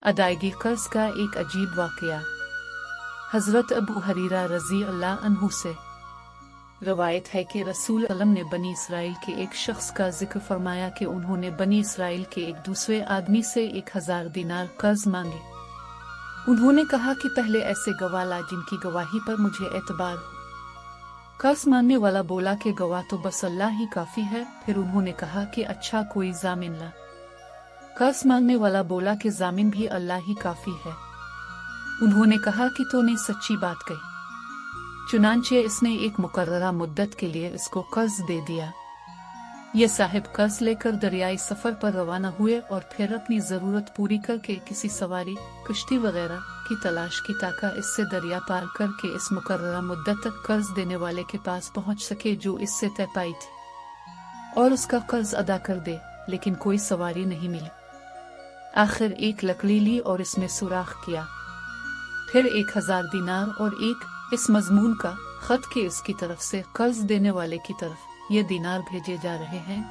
अदायगी कर्ज का एक अजीब वाकया। हज़रत अबू हरीरा रज़ी अल्लाह अन्हु से रवायत है कि रसूल अल्लाह ने बनी इसराइल के एक शख्स का जिक्र फरमाया कि उन्होंने बनी इसराइल के एक दूसरे आदमी से 1000 दिनार कर्ज मांगे। उन्होंने कहा कि पहले ऐसे गवाह ला जिनकी गवाही पर मुझे एतबार हो। कर्ज मांगने वाला बोला कि गवाह तो बस अल्लाह ही काफी है। फिर उन्होंने कहा कि अच्छा कोई जामिन ला। कर्ज मांगने वाला बोला कि जामिन भी अल्लाह ही काफी है। उन्होंने कहा कि तूने सच्ची बात कही। चुनांचे इसने एक मुकर्ररा मुद्दत के लिए इसको कर्ज दे दिया। ये साहिब कर्ज लेकर दरियाई सफर पर रवाना हुए और फिर अपनी जरूरत पूरी करके किसी सवारी, कश्ती वगैरह की तलाश की ताकि इससे दरिया पार करके इस मुकर्ररा मुद्दत तक कर्ज देने वाले के पास पहुंच सके जो इससे तय पाई थी, और उसका कर्ज अदा कर दे। लेकिन कोई सवारी नहीं मिली। आखिर एक लकड़ी ली और इसमें सुराख किया। फिर 1000 दिनार और एक इस मजमून का खत के इसकी तरफ से कर्ज देने वाले की तरफ ये दिनार भेजे जा रहे हैं,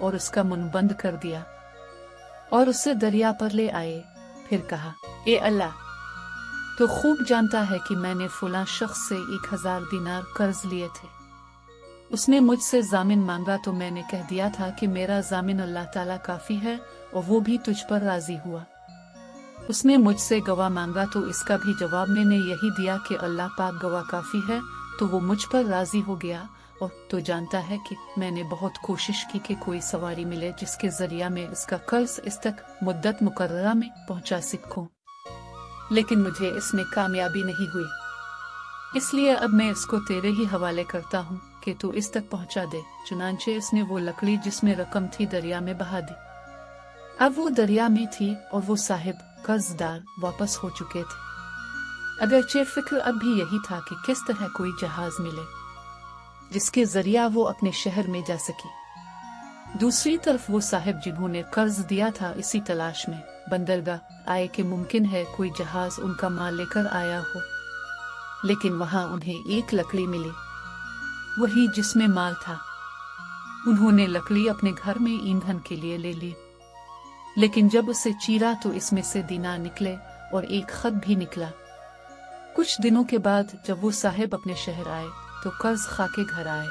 और उसका मुंह बंद कर दिया और उसे दरिया पर ले आए। फिर कहा, ए अल्लाह, तो खूब जानता है कि मैंने फुला शख्स से 1000 दिनार कर्ज लिए थे। उसने मुझसे जामिन मांगा तो मैंने कह दिया था कि मेरा जामिन अल्लाह ताला काफी है, और वो भी तुझ पर राजी हुआ। उसने मुझसे गवाह मांगा तो इसका भी जवाब मैंने यही दिया कि अल्लाह पाक गवाह काफी है, तो वो मुझ पर राजी हो गया। और तो जानता है कि मैंने बहुत कोशिश की कि कोई सवारी मिले जिसके जरिया में इसका कर्ज इस तक मुद्दत मुकर्ररा में पहुंचा सकूं, लेकिन मुझे इसमें कामयाबी नहीं हुई। इसलिए अब मैं इसको तेरे ही हवाले करता हूँ कि तू इस तक पहुंचा दे। चुनांचे इसने वो लकड़ी जिसमें रकम थी दरिया में बहा दी। अब वो दरिया में थी और वो साहिब कर्जदार वापस हो चुके थे। अगरचे फिक्र अब भी यही था कि किस तरह कोई जहाज मिले जिसके जरिया वो अपने शहर में जा सकी। दूसरी तरफ वो साहिब जिन्होंने कर्ज दिया था इसी तलाश में बंदरगाह आए कि मुमकिन है कोई जहाज उनका माल लेकर आया हो। लेकिन वहां उन्हें एक लकड़ी मिली, वही जिसमें माल था। उन्होंने लकड़ी अपने घर में ईंधन के लिए ले ली, लेकिन जब उसे चीरा तो इसमें से दिनार निकले और एक खत भी निकला। कुछ दिनों के बाद जब वो साहिब अपने शहर आए तो कर्ज खाके घर आए,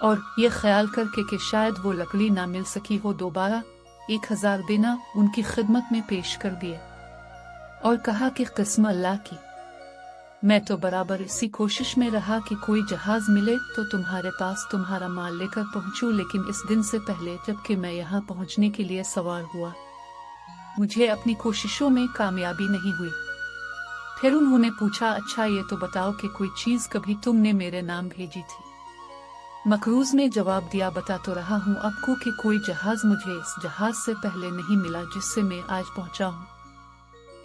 और ये ख्याल करके कि शायद वो लकड़ी ना मिल सकी हो, दोबारा 1000 दिनार उनकी खिदमत में पेश कर दिए और कहा कि किस्म अल्लाह की। मैं तो बराबर इसी कोशिश में रहा कि कोई जहाज मिले तो तुम्हारे पास तुम्हारा माल लेकर पहुंचूं, लेकिन इस दिन से पहले जबकि मैं यहाँ पहुंचने के लिए सवार हुआ, मुझे अपनी कोशिशों में कामयाबी नहीं हुई। फिर उन्होंने पूछा, अच्छा ये तो बताओ कि कोई चीज कभी तुमने मेरे नाम भेजी थी? मकरूज ने जवाब दिया, बता तो रहा हूँ आपको कि कोई जहाज मुझे इस जहाज से पहले नहीं मिला जिससे मैं आज पहुंचा हूँ।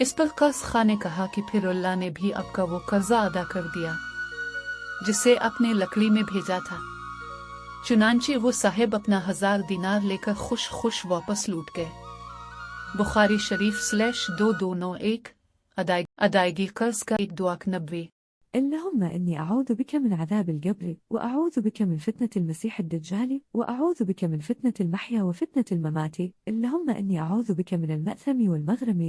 इस पर कर्ज खां ने कहा कि फिर अल्लाह ने भी आपका वो कर्जा अदा कर दिया जिसे आपने लकड़ी में भेजा था। चुनांचे वो साहिब अपना 1000 दिनार लेकर खुश खुश वापस लौट गए। बुखारी शरीफ /2291 अदायगी कर्ज का एक दुआ 90। اللهم إني أعوذ بك من عذاب القبر، وأعوذ بك من فتنة المسيح الدجال، وأعوذ بك من فتنة المحيا وفتنة الممات. اللهم إني أعوذ بك من المأثم والمغرم.